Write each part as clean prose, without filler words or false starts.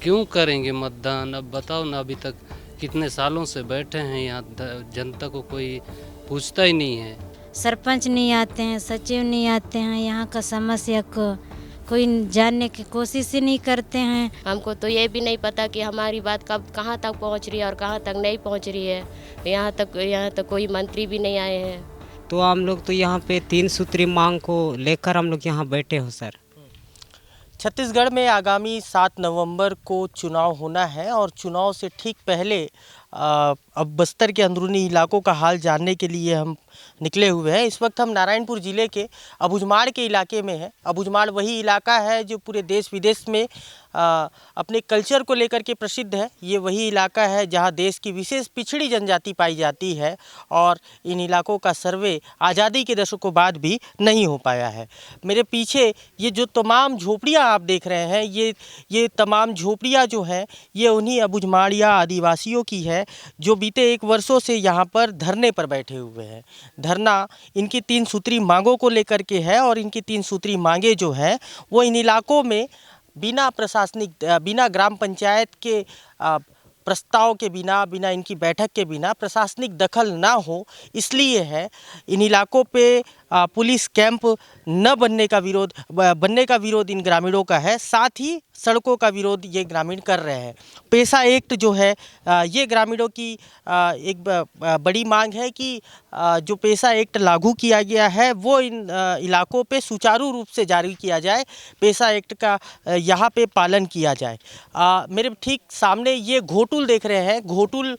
क्यों करेंगे मतदान? अब बताओ ना, अभी तक कितने सालों से बैठे हैं यहाँ, जनता को कोई पूछता ही नहीं है। सरपंच नहीं आते हैं, सचिव नहीं आते हैं, यहाँ का समस्या को कोई जानने की कोशिश ही नहीं करते हैं। हमको तो ये भी नहीं पता कि हमारी बात कब कहाँ तक पहुँच रही है और कहाँ तक नहीं पहुँच रही है। यहाँ तक कोई मंत्री भी नहीं आए हैं। तो हम लोग तो यहाँ पे 3 सूत्री मांग को लेकर हम लोग यहाँ बैठे हो सर। छत्तीसगढ़ में आगामी 7 नवंबर को चुनाव होना है और चुनाव से ठीक पहले अब बस्तर के अंदरूनी इलाकों का हाल जानने के लिए हम निकले हुए हैं। इस वक्त हम नारायणपुर ज़िले के अबुझमाड़ के इलाके में हैं। अबुझमाड़ वही इलाका है जो पूरे देश विदेश में अपने कल्चर को लेकर के प्रसिद्ध है। ये वही इलाका है जहां देश की विशेष पिछड़ी जनजाति पाई जाती है और इन इलाकों का सर्वे आज़ादी के दशकों बाद भी नहीं हो पाया है। मेरे पीछे ये जो तमाम झोपड़ियाँ आप देख रहे हैं, ये तमाम झोपड़ियाँ जो हैं ये उन्हीं अबुझमाड़िया आदिवासियों की है जो बीते 1 वर्षों से यहाँ पर धरने पर बैठे हुए हैं। धरना इनकी 3 सूत्री मांगों को लेकर के है और इनकी 3 सूत्री मांगे जो हैं वो इन इलाकों में बिना ग्राम पंचायत के प्रस्ताव के बिना इनकी बैठक के बिना प्रशासनिक दखल ना हो, इसलिए है। इन इलाकों पे पुलिस कैंप न बनने का विरोध इन ग्रामीणों का है। साथ ही सड़कों का विरोध ये ग्रामीण कर रहे हैं। पेशा एक्ट जो है ये ग्रामीणों की एक बड़ी मांग है कि जो पेशा एक्ट लागू किया गया है वो इन इलाकों पे सुचारू रूप से जारी किया जाए, पेशा एक्ट का यहाँ पे पालन किया जाए। मेरे ठीक सामने ये घोटुल देख रहे हैं। घोटुल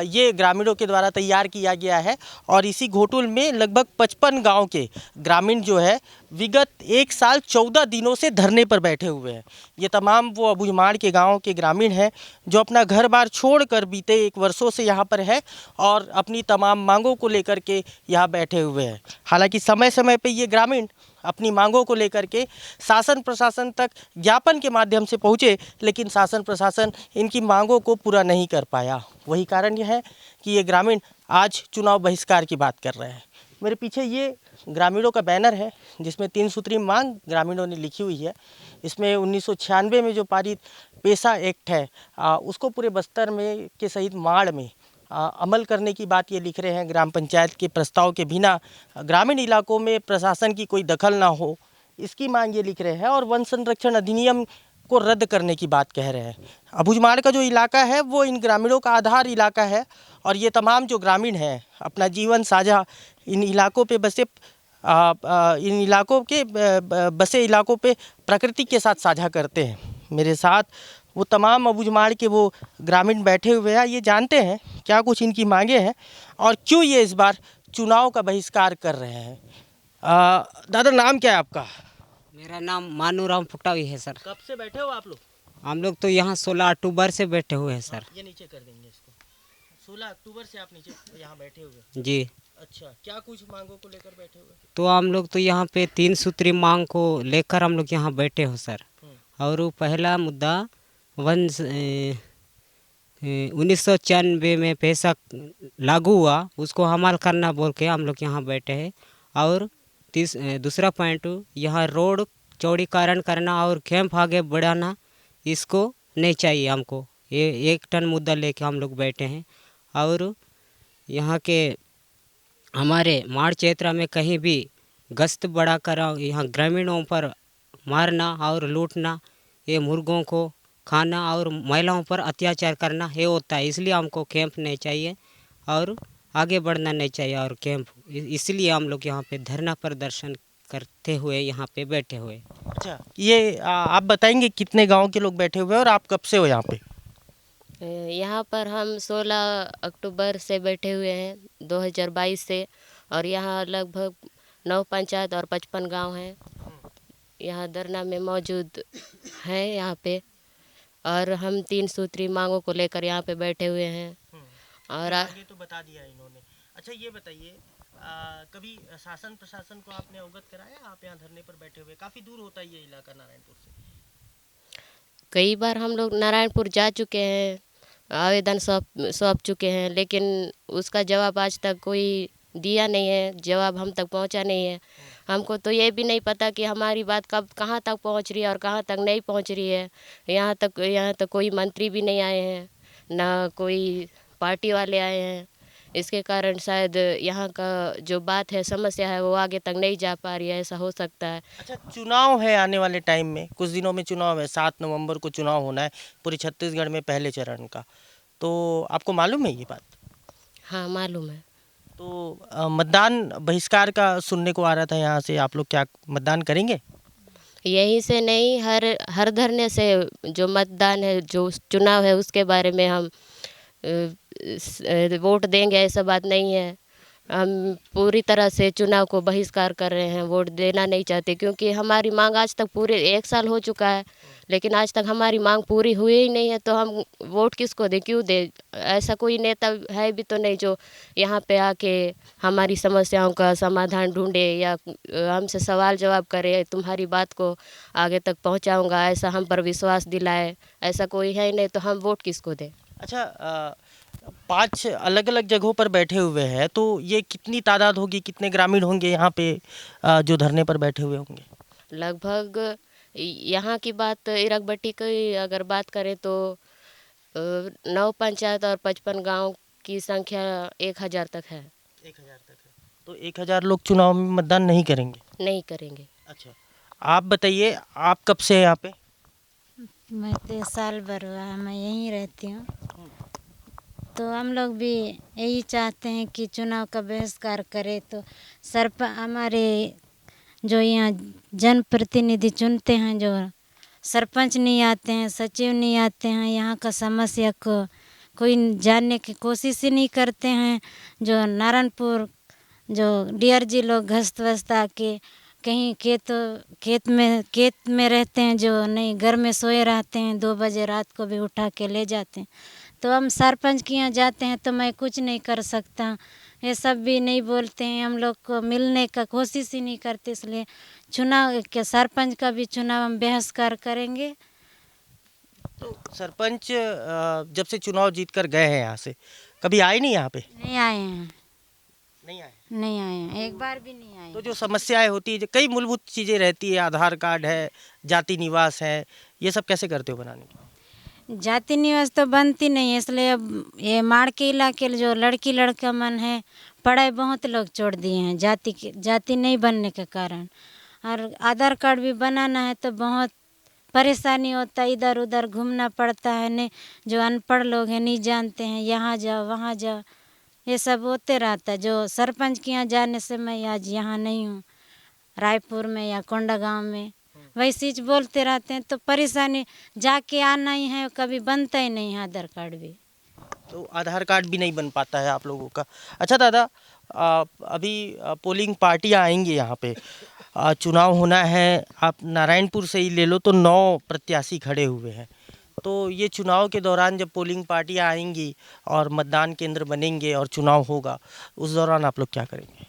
ये ग्रामीणों के द्वारा तैयार किया गया है और इसी घोटुल में लगभग 55 गांव के ग्रामीण जो है विगत 1 साल 14 दिनों से धरने पर बैठे हुए हैं। ये तमाम वो अबुझमाड़ के गांव के ग्रामीण हैं जो अपना घर बार छोड़कर बीते 1 वर्षों से यहाँ पर है और अपनी तमाम मांगों को लेकर के यहाँ बैठे हुए हैं। हालांकि समय समय पे ये ग्रामीण अपनी मांगों को लेकर के शासन प्रशासन तक ज्ञापन के माध्यम से पहुँचे, लेकिन शासन प्रशासन इनकी मांगों को पूरा नहीं कर पाया। वही कारण यह है कि ये ग्रामीण आज चुनाव बहिष्कार की बात कर रहे हैं। मेरे पीछे ये ग्रामीणों का बैनर है जिसमें 3 सूत्री मांग ग्रामीणों ने लिखी हुई है। इसमें 1996 में जो पारित पेशा एक्ट है उसको पूरे बस्तर में के सहित माड़ में अमल करने की बात ये लिख रहे हैं। ग्राम पंचायत के प्रस्ताव के बिना ग्रामीण इलाकों में प्रशासन की कोई दखल ना हो, इसकी मांग ये लिख रहे हैं और वन संरक्षण अधिनियम को रद्द करने की बात कह रहे हैं। अबुझमाड़ का जो इलाका है वो इन ग्रामीणों का आधार इलाका है और ये तमाम जो ग्रामीण हैं अपना जीवन साझा इन इलाकों पे बसे इलाकों पे प्रकृति के साथ साझा करते हैं। मेरे साथ वो तमाम अबुझमाड़ के वो ग्रामीण बैठे हुए हैं। ये जानते हैं क्या कुछ इनकी मांगे हैं और क्यों ये इस बार चुनाव का बहिष्कार कर रहे हैं। दादा, नाम क्या है आपका? मेरा नाम मानूराम फुटावी है सर। कब से बैठे हो आप लोग? हम लोग तो यहाँ 16 अक्टूबर से बैठे हुए हैं सर। ये नीचे कर देंगे इसको। 16 अक्टूबर से आप नीचे यहाँ बैठे हुए? जी। अच्छा, क्या कुछ मांगों को लेकर बैठे हुए? तो हम लोग तो यहाँ पे 3 सूत्री मांग को लेकर हम लोग यहाँ बैठे हो सर। और वो पहला मुद्दा 1994 में पैसा लागू हुआ, उसको अमल करना बोल के हम लोग यहाँ बैठे हैं। और दूसरा पॉइंट, यहाँ रोड चौड़ीकरण करना और कैंप आगे बढ़ाना, इसको नहीं चाहिए हमको। ये 1 टन मुद्दा लेके हम लोग बैठे हैं। और यहाँ के हमारे माड़ क्षेत्र में कहीं भी गश्त बढ़ा कर यहाँ ग्रामीणों पर मारना और लूटना, ये मुर्गों को खाना और महिलाओं पर अत्याचार करना ये होता है। इसलिए हमको कैंप नहीं चाहिए और आगे बढ़ना नहीं चाहिए और कैंप, इसलिए हम लोग यहाँ पे धरना प्रदर्शन करते हुए यहाँ पे बैठे हुए। अच्छा, ये आप बताएंगे कितने गांव के लोग बैठे हुए हैं और आप कब से हो यहाँ पे? यहाँ पर हम 16 अक्टूबर से बैठे हुए हैं 2022 से और यहाँ लगभग 9 पंचायत और 55 गांव हैं यहाँ धरना में मौजूद हैं यहाँ पे। और हम 3 सूत्री मांगों को लेकर यहाँ पे बैठे हुए हैं। और आगे तो बता दिया इन्होंने। अच्छा, ये बताइए कभी शासन प्रशासन को आपने अवगत कराया? आप यहाँ धरने पर बैठे हुए, काफ़ी दूर होता है ये इलाका नारायणपुर से। कई बार हम लोग नारायणपुर जा चुके हैं, आवेदन सौंप चुके हैं, लेकिन उसका जवाब आज तक कोई दिया नहीं है, जवाब हम तक पहुंचा नहीं है। हमको तो ये भी नहीं पता कि हमारी बात कब कहाँ तक पहुंच रही है और कहाँ तक नहीं पहुंच रही है। यहाँ तक कोई मंत्री भी नहीं आए हैं, ना कोई पार्टी वाले आए हैं। इसके कारण शायद यहाँ का जो बात है, समस्या है, वो आगे तक नहीं जा पा रही है, ऐसा हो सकता है। अच्छा, चुनाव है आने वाले टाइम में, कुछ दिनों में चुनाव है, 7 नवंबर को चुनाव होना है पूरे छत्तीसगढ़ में पहले चरण का। तो आपको मालूम है ये बात? हाँ, मालूम है। तो मतदान बहिष्कार का सुनने को आ रहा था यहाँ से, आप लोग क्या मतदान करेंगे? यहीं से नहीं, हर धरने से जो मतदान है, जो चुनाव है, उसके बारे में हम वोट देंगे, ऐसा बात नहीं है। हम पूरी तरह से चुनाव को बहिष्कार कर रहे हैं, वोट देना नहीं चाहते, क्योंकि हमारी मांग आज तक पूरे 1 साल हो चुका है, लेकिन आज तक हमारी मांग पूरी हुई ही नहीं है। तो हम वोट किसको दें, क्यों दें? ऐसा कोई नेता है भी तो नहीं जो यहाँ पे आके हमारी समस्याओं का समाधान ढूंढे या हमसे सवाल जवाब करे, तुम्हारी बात को आगे तक पहुँचाऊँगा, ऐसा हम पर विश्वास दिलाए। ऐसा कोई है ही नहीं, तो हम वोट किसको दें? अच्छा, 5 अलग अलग जगहों पर बैठे हुए हैं, तो ये कितनी तादाद होगी, कितने ग्रामीण होंगे यहाँ पे जो धरने पर बैठे हुए होंगे? लगभग यहाँ की बात इरगबट्टी की अगर बात करें तो 9 पंचायत और 55 गांव की संख्या 1000 तक है। 1000 तक है, तो 1000 लोग चुनाव में मतदान नहीं करेंगे? नहीं करेंगे। अच्छा, आप बताइए, आप कब से हैं यहाँ पे? मैं तो साल भर हुआ है, मैं यहीं रहती हूँ। तो हम लोग भी यही चाहते हैं कि चुनाव का बहिष्कार करे, तो हमारे जो यहाँ जनप्रतिनिधि चुनते हैं, जो सरपंच नहीं आते हैं, सचिव नहीं आते हैं, यहाँ का समस्या को कोई जानने की कोशिश ही नहीं करते हैं। जो नारायणपुर जो डीआरजी लोग गश्त वस्त आके कहीं खेत में रहते हैं, जो नहीं घर में सोए रहते हैं, 2 बजे रात को भी उठा के ले जाते हैं। तो हम सरपंच के यहाँ जाते हैं तो मैं कुछ नहीं कर सकता, ये सब भी नहीं बोलते हैं, हम लोग को मिलने का कोशिश ही नहीं करते। इसलिए चुनाव के सरपंच का भी चुनाव हम बहिष्कार करेंगे। तो सरपंच जब से चुनाव जीत कर गए हैं यहाँ से, कभी आए नहीं यहाँ पे? नहीं आए हैं, नहीं आए। नहीं आए हैं, एक बार भी नहीं आए। तो जो समस्याएं होती है, जो कई मूलभूत चीज़ें रहती है, आधार कार्ड है, जाति निवास है, ये सब कैसे करते हो बनाने की? जाति निवास तो बनती नहीं है, इसलिए अब ये माड़ के इलाके जो लड़की लड़का मन है, पढ़ाई बहुत लोग छोड़ दिए हैं जाति नहीं बनने के कारण। और आधार कार्ड भी बनाना है तो बहुत परेशानी होता है, इधर उधर घूमना पड़ता है। नहीं, जो अनपढ़ लोग हैं नहीं जानते हैं, यहाँ जाओ वहाँ जाओ, ये सब होते रहता है। जो सरपंच के यहाँ जाने से मैं आज यहाँ नहीं हूँ, रायपुर में या कोंडागांव में, वही चीज बोलते रहते हैं, तो परेशानी जाके आना ही है, कभी बनता ही नहीं है आधार कार्ड भी। तो आधार कार्ड भी नहीं बन पाता है आप लोगों का। अच्छा दादा, अभी पोलिंग पार्टियां आएंगी यहाँ पे, चुनाव होना है, आप नारायणपुर से ही ले लो तो 9 प्रत्याशी खड़े हुए हैं। तो ये चुनाव के दौरान जब पोलिंग पार्टियां आएंगी और मतदान केंद्र बनेंगे और चुनाव होगा, उस दौरान आप लोग क्या करेंगे?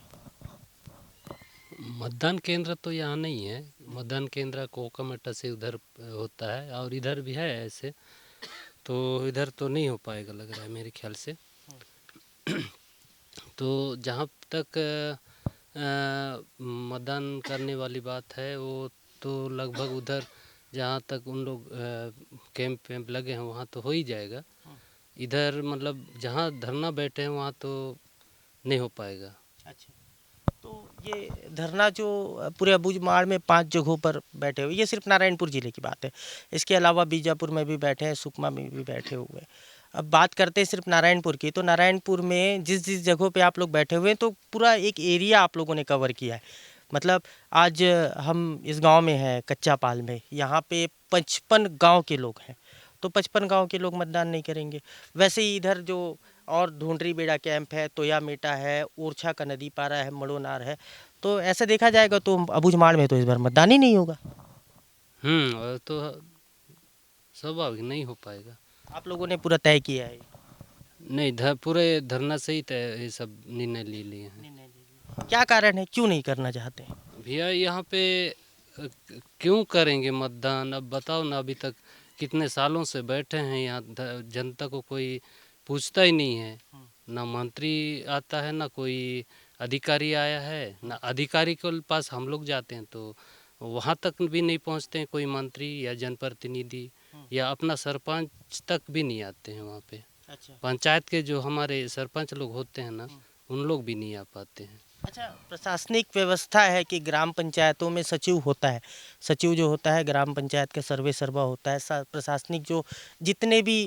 मतदान केंद्र तो यहाँ नहीं है, मतदान केंद्र कोकामेटा से उधर होता है और इधर भी है ऐसे, तो इधर तो नहीं हो पाएगा लग रहा है मेरे ख्याल से। तो जहाँ तक मतदान करने वाली बात है, वो तो लगभग उधर जहाँ तक उन लोग कैंप वैम्प लगे हैं वहाँ तो हो ही जाएगा। इधर मतलब जहाँ धरना बैठे हैं वहाँ तो नहीं हो पाएगा। अच्छा, तो ये धरना जो पूरे अबूझमाड़ में 5 जगहों पर बैठे हुए, ये सिर्फ नारायणपुर ज़िले की बात है, इसके अलावा बीजापुर में भी बैठे हैं, सुकमा में भी बैठे हुए हैं। अब बात करते हैं सिर्फ नारायणपुर की, तो नारायणपुर में जिस जगहों पे आप लोग बैठे हुए हैं, तो पूरा एक एरिया आप लोगों ने कवर किया है। मतलब आज हम इस गांव में हैं, कच्चा पाल में, यहाँ पे 55 गांव के लोग हैं, तो 55 गांव के लोग मतदान नहीं करेंगे। वैसे ही इधर जो और ढूंढरी बेड़ा कैंप है, तोया मेटा है, ओरछा का नदी पारा है, मड़ोनार है, तो ऐसा देखा जाएगा तो अबूझमाड़ में तो इस बार मतदान ही नहीं होगा। और तो स्वाभाविक नहीं हो पाएगा। आप लोगों ने पूरा तय किया है? नहीं, पूरे धरना से ही तय ये सब निर्णय ले लिए हैं। क्या कारण है, क्यों नहीं करना चाहते हैं? भैया यहाँ पे क्यों करेंगे मतदान, अब बताओ ना, अभी तक कितने सालों से बैठे हैं यहाँ, जनता को कोई पूछता ही नहीं है, ना मंत्री आता है, ना कोई अधिकारी आया है ना अधिकारी के पास हम लोग जाते हैं तो वहाँ तक भी नहीं पहुँचते हैं, कोई मंत्री या जनप्रतिनिधि या अपना सरपंच तक भी नहीं आते हैं वहाँ पे। अच्छा पंचायत के जो हमारे सरपंच लोग होते हैं ना, उन लोग भी नहीं आ पाते हैं। अच्छा, प्रशासनिक व्यवस्था है कि ग्राम पंचायतों में सचिव होता है, सचिव जो होता है ग्राम पंचायत का सर्वे सर्वा होता है, प्रशासनिक जो जितने भी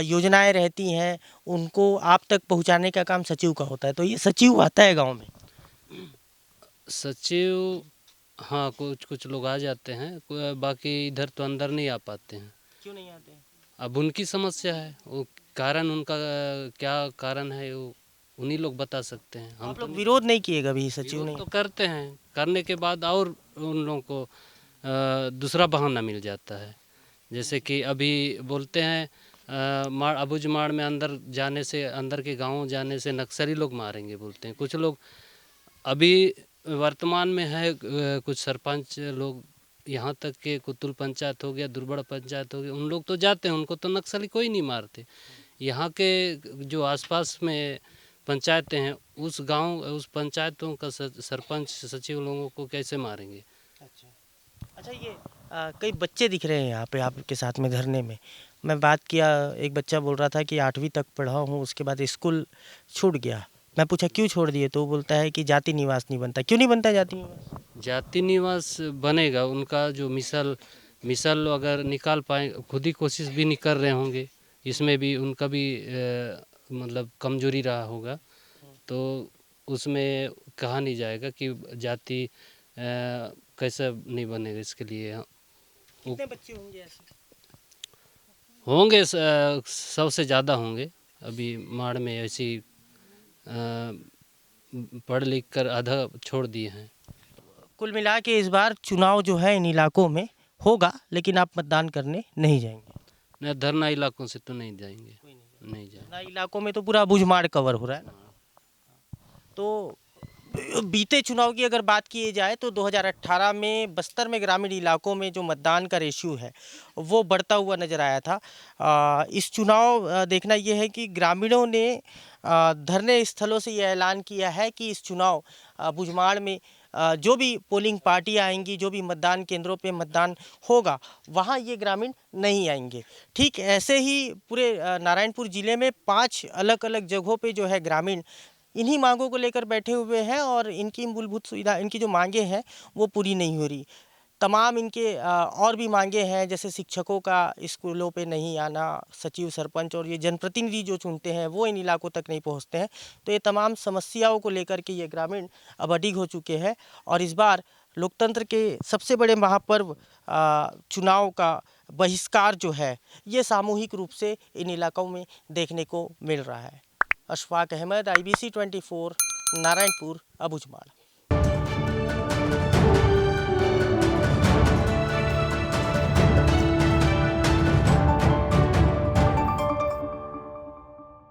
योजनाएं रहती हैं उनको आप तक पहुंचाने का काम सचिव का होता है। तो ये सचिव आता है गांव में? सचिव हाँ, कुछ कुछ लोग आ जाते हैं, बाकी इधर तो अंदर नहीं आ पाते हैं। क्यों नहीं आते हैं? अब उनकी समस्या है, वो कारण उनका क्या कारण है वो उन्हीं लोग बता सकते हैं। हम आप तो लोग नहीं- विरोध नहीं किए कभी सचिव विरोध ने? तो करते हैं, करने के बाद और उन लोगों को दूसरा बहाना मिल जाता है। जैसे कि अभी बोलते हैं अबुझमाड़ में अंदर जाने से, अंदर के गाँव जाने से नक्सली लोग मारेंगे बोलते हैं। कुछ लोग अभी वर्तमान में है कुछ सरपंच लोग, यहाँ तक के कुतुल पंचायत हो गया, दुर्बड़ पंचायत हो गया, उन लोग तो जाते हैं, उनको तो नक्सली कोई नहीं मारते। यहाँ के जो आसपास में पंचायतें हैं उस गांव उस पंचायतों का सरपंच सचिव लोगों को कैसे मारेंगे? अच्छा अच्छा, ये कई बच्चे दिख रहे हैं यहाँ पे आपके साथ में धरने में। मैं बात किया, एक बच्चा बोल रहा था कि 8वीं तक पढ़ा हूँ, उसके बाद स्कूल छूट गया। मैं पूछा क्यों छोड़ दिए, तो वो बोलता है कि जाति निवास नहीं बनता। क्यों नहीं बनता जाति निवास? जाति निवास बनेगा, उनका जो मिसल मिसल अगर निकाल पाए, खुद ही कोशिश भी नहीं कर रहे होंगे, इसमें भी उनका भी मतलब कमजोरी रहा होगा, तो उसमें कहा नहीं जाएगा कि जाति कैसे नहीं बनेगा। इसके लिए कितने बच्चे होंगे ऐसे? होंगे 100 से ज़्यादा होंगे। अभी माड़ में ऐसी पढ़ लिख कर आधा छोड़ दिए हैं। कुल मिला के इस बार चुनाव जो है इन इलाकों में होगा, लेकिन आप मतदान करने नहीं जाएंगे? न धरना इलाकों से तो नहीं जाएंगे, नहीं जाएंगे। ना इलाकों में तो पूरा अबुझमाड़ कवर हो रहा है ना। तो बीते चुनाव की अगर बात की जाए तो 2018 में बस्तर में ग्रामीण इलाकों में जो मतदान का रेशियो है वो बढ़ता हुआ नजर आया था। इस चुनाव देखना ये है कि ग्रामीणों ने धरने स्थलों से ये ऐलान किया है कि इस चुनाव बुझमाड़ में जो भी पोलिंग पार्टियां आएंगी, जो भी मतदान केंद्रों पे मतदान होगा, वहाँ ये ग्रामीण नहीं आएंगे। ठीक ऐसे ही पूरे नारायणपुर ज़िले में 5 अलग अलग जगहों पे जो है ग्रामीण इन्हीं मांगों को लेकर बैठे हुए हैं और इनकी मूलभूत सुविधा, इनकी जो मांगे हैं वो पूरी नहीं हो रही। तमाम इनके और भी मांगे हैं, जैसे शिक्षकों का स्कूलों पे नहीं आना, सचिव सरपंच और ये जनप्रतिनिधि जो चुनते हैं वो इन इलाकों तक नहीं पहुंचते हैं। तो ये तमाम समस्याओं को लेकर के ये ग्रामीण अब अडिग हो चुके हैं और इस बार लोकतंत्र के सबसे बड़े महापर्व चुनाव का बहिष्कार जो है ये सामूहिक रूप से इन इलाकों में देखने को मिल रहा है। अशफाक अहमद, IBC 24, नारायणपुर, अबुझमाड़।